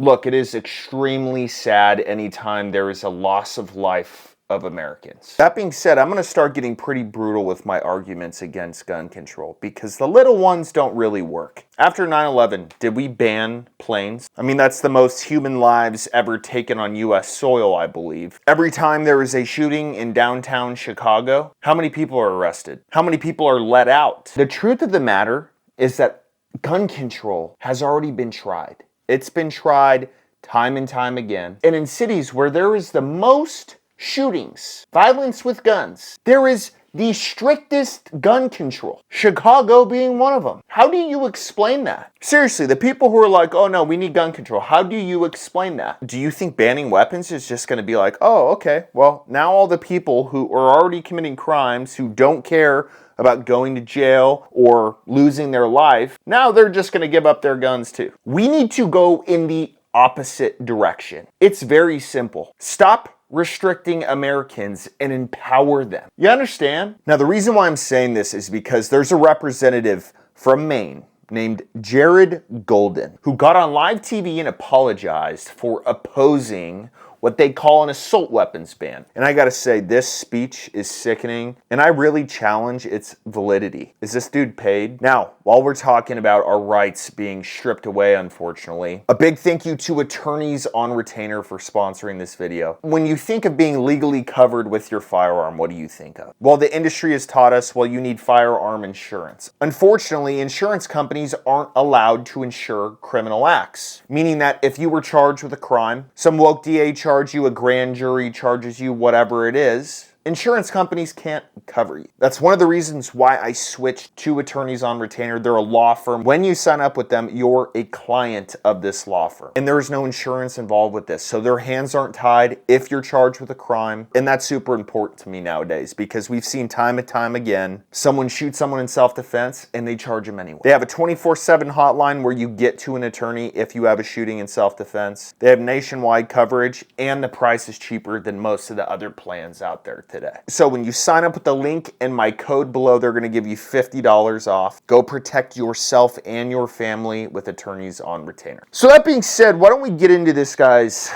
Look, it is extremely sad anytime there is a loss of life of Americans. That being said, I'm going to start getting pretty brutal with my arguments against gun control because the little ones don't really work. After 9/11, did we ban planes? I mean, that's the most human lives ever taken on U.S. soil, I believe. Every time there is a shooting in downtown Chicago, how many people are arrested? How many people are let out? The truth of the matter is that gun control has already been tried. It's been tried time and time again. And in cities where there is the most shootings, violence with guns, there is the strictest gun control. Chicago being one of them. How do you explain that? Seriously, the people who are like, oh no, we need gun control. How do you explain that? Do you think banning weapons is just going to be like, oh, okay, well, now all the people who are already committing crimes, who don't care about going to jail or losing their life, now they're just going to give up their guns too. We need to go in the opposite direction. It's very simple. Stop restricting Americans and empower them. You understand? Now, the reason why I'm saying this is because there's a representative from Maine named Jared Golden who got on live TV and apologized for opposing what they call an assault weapons ban. And I gotta say, this speech is sickening, and I really challenge its validity. Is this dude paid? Now, while we're talking about our rights being stripped away, unfortunately, a big thank you to Attorneys on Retainer for sponsoring this video. When you think of being legally covered with your firearm, what do you think of? Well, the industry has taught us, well, you need firearm insurance. Unfortunately, insurance companies aren't allowed to insure criminal acts, meaning that if you were charged with a crime, some woke DA charge you, a grand jury charges you, whatever it is, insurance companies can't cover you. That's one of the reasons why I switched to Attorneys on Retainer. They're a law firm. When you sign up with them, you're a client of this law firm. And there is no insurance involved with this. So their hands aren't tied if you're charged with a crime. And that's super important to me nowadays because we've seen time and time again, someone shoots someone in self-defense and they charge them anyway. They have a 24/7 hotline where you get to an attorney if you have a shooting in self-defense. They have nationwide coverage and the price is cheaper than most of the other plans out there today. So when you sign up with the link and my code below, they're going to give you $50 off. Go protect yourself and your family with Attorneys on Retainer. So that being said, why don't we get into this guy's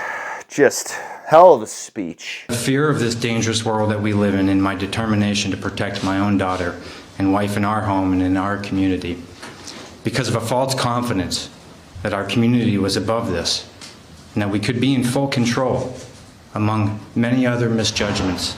just hell of a speech. The fear of this dangerous world that we live in and my determination to protect my own daughter and wife in our home and in our community. Because of a false confidence that our community was above this and that we could be in full control among many other misjudgments.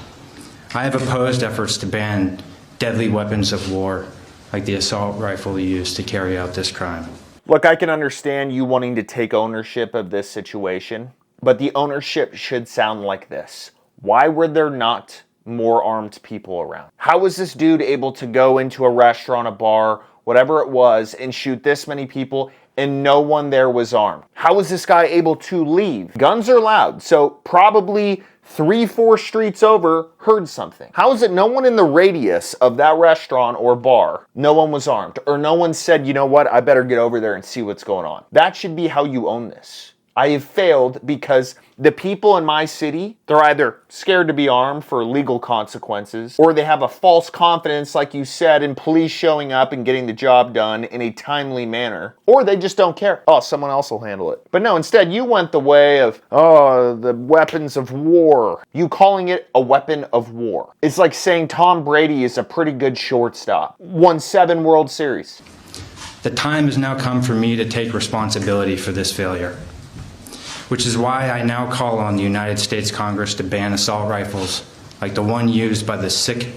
I have opposed efforts to ban deadly weapons of war like the assault rifle used to carry out this crime. Look, I can understand you wanting to take ownership of this situation, but the ownership should sound like this. Why were there not more armed people around? How was this dude able to go into a restaurant, a bar, whatever it was, and shoot this many people and no one there was armed? How was this guy able to leave? Guns are loud, so probably 3-4 streets over heard something. How is it no one in the radius of that restaurant or bar, no one was armed, or no one said, you know what, I better get over there and see what's going on? That should be how you own this. I have failed because the people in my city, they're either scared to be armed for legal consequences, or they have a false confidence, like you said, in police showing up and getting the job done in a timely manner, or they just don't care. Oh, someone else will handle it. But no, instead you went the way of, oh, the weapons of war. You calling it a weapon of war. It's like saying Tom Brady is a pretty good shortstop. Won 7 World Series. The time has now come for me to take responsibility for this failure, which is why I now call on the United States Congress to ban assault rifles like the one used by the sick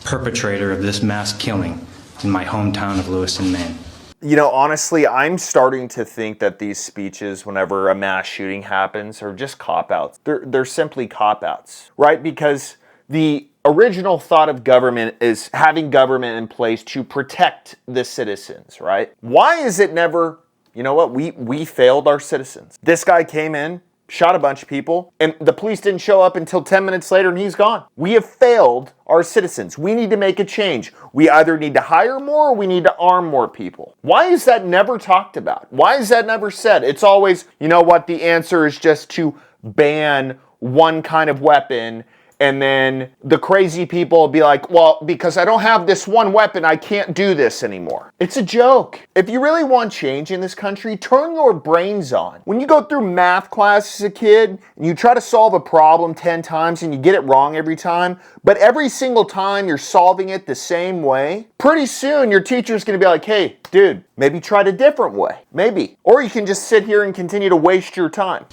perpetrator of this mass killing in my hometown of Lewiston, Maine. You know, honestly, I'm starting to think that these speeches, whenever a mass shooting happens, are just cop-outs. They're simply cop-outs, right? Because the original thought of government is having government in place to protect the citizens, right? Why is it never, you know what, we failed our citizens? This guy came in, shot a bunch of people, and the police didn't show up until 10 minutes later and he's gone. We have failed our citizens. We need to make a change. We either need to hire more or we need to arm more people. Why is that never talked about? Why is that never said? It's always, you know what, the answer is just to ban one kind of weapon And then the crazy people will be like, well, because I don't have this one weapon, I can't do this anymore. It's a joke. If you really want change in this country, turn your brains on. When you go through math class as a kid and you try to solve a problem 10 times and you get it wrong every time, but every single time you're solving it the same way, pretty soon your teacher's going to be like, hey, dude, maybe try it a different way. Maybe. Or you can just sit here and continue to waste your time.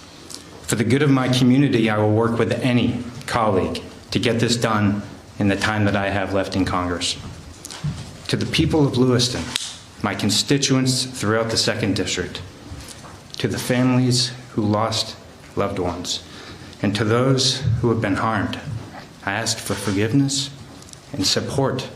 For the good of my community, I will work with any colleague to get this done in the time that I have left in Congress. To the people of Lewiston, my constituents throughout the 2nd District, to the families who lost loved ones, and to those who have been harmed, I ask for forgiveness and support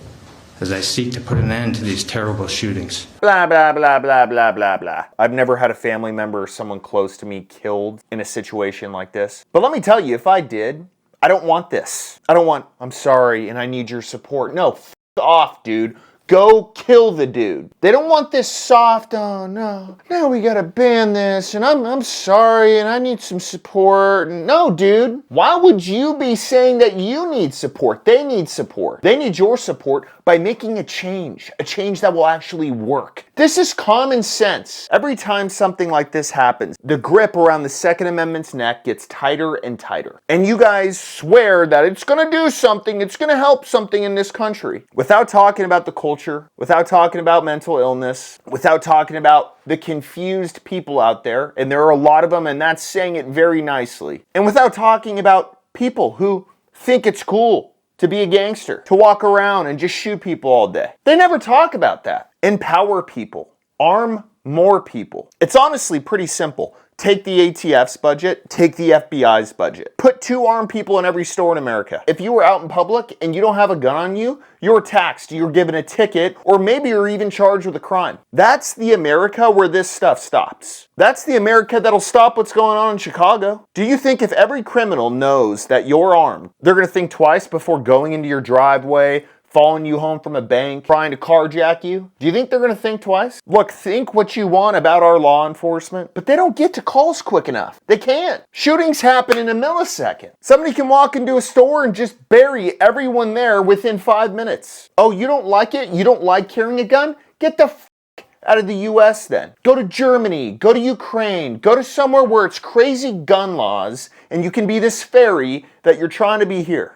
as I seek to put an end to these terrible shootings. Blah, blah, blah, blah, blah, blah, blah. I've never had a family member or someone close to me killed in a situation like this. But let me tell you, if I did, I don't want this. I don't want, I'm sorry and I need your support. No, f off, dude. Go kill the dude. They don't want this soft, oh no, now we gotta ban this, and I'm sorry, and I need some support. No, dude. Why would you be saying that you need support? They need support. They need your support by making a change that will actually work. This is common sense. Every time something like this happens, the grip around the Second Amendment's neck gets tighter and tighter. And you guys swear that it's gonna do something, it's gonna help something in this country. Without talking about the culture, without talking about mental illness, without talking about the confused people out there, and there are a lot of them, and that's saying it very nicely. And without talking about people who think it's cool to be a gangster, to walk around and just shoot people all day. They never talk about that. Empower people. Arm more people. It's honestly pretty simple. Take the ATF's budget, take the FBI's budget. Put 2 armed people in every store in America. If you were out in public and you don't have a gun on you, you're taxed, you're given a ticket, or maybe you're even charged with a crime. That's the America where this stuff stops. That's the America that'll stop what's going on in Chicago. Do you think if every criminal knows that you're armed, they're gonna think twice before going into your driveway, following you home from a bank, trying to carjack you? Do you think they're going to think twice? Look, think what you want about our law enforcement, but they don't get to calls quick enough. They can't. Shootings happen in a millisecond. Somebody can walk into a store and just bury everyone there within 5 minutes. Oh, you don't like it? You don't like carrying a gun? Get the f*** out of the US then. Go to Germany, go to Ukraine, go to somewhere where it's crazy gun laws and you can be this fairy that you're trying to be here.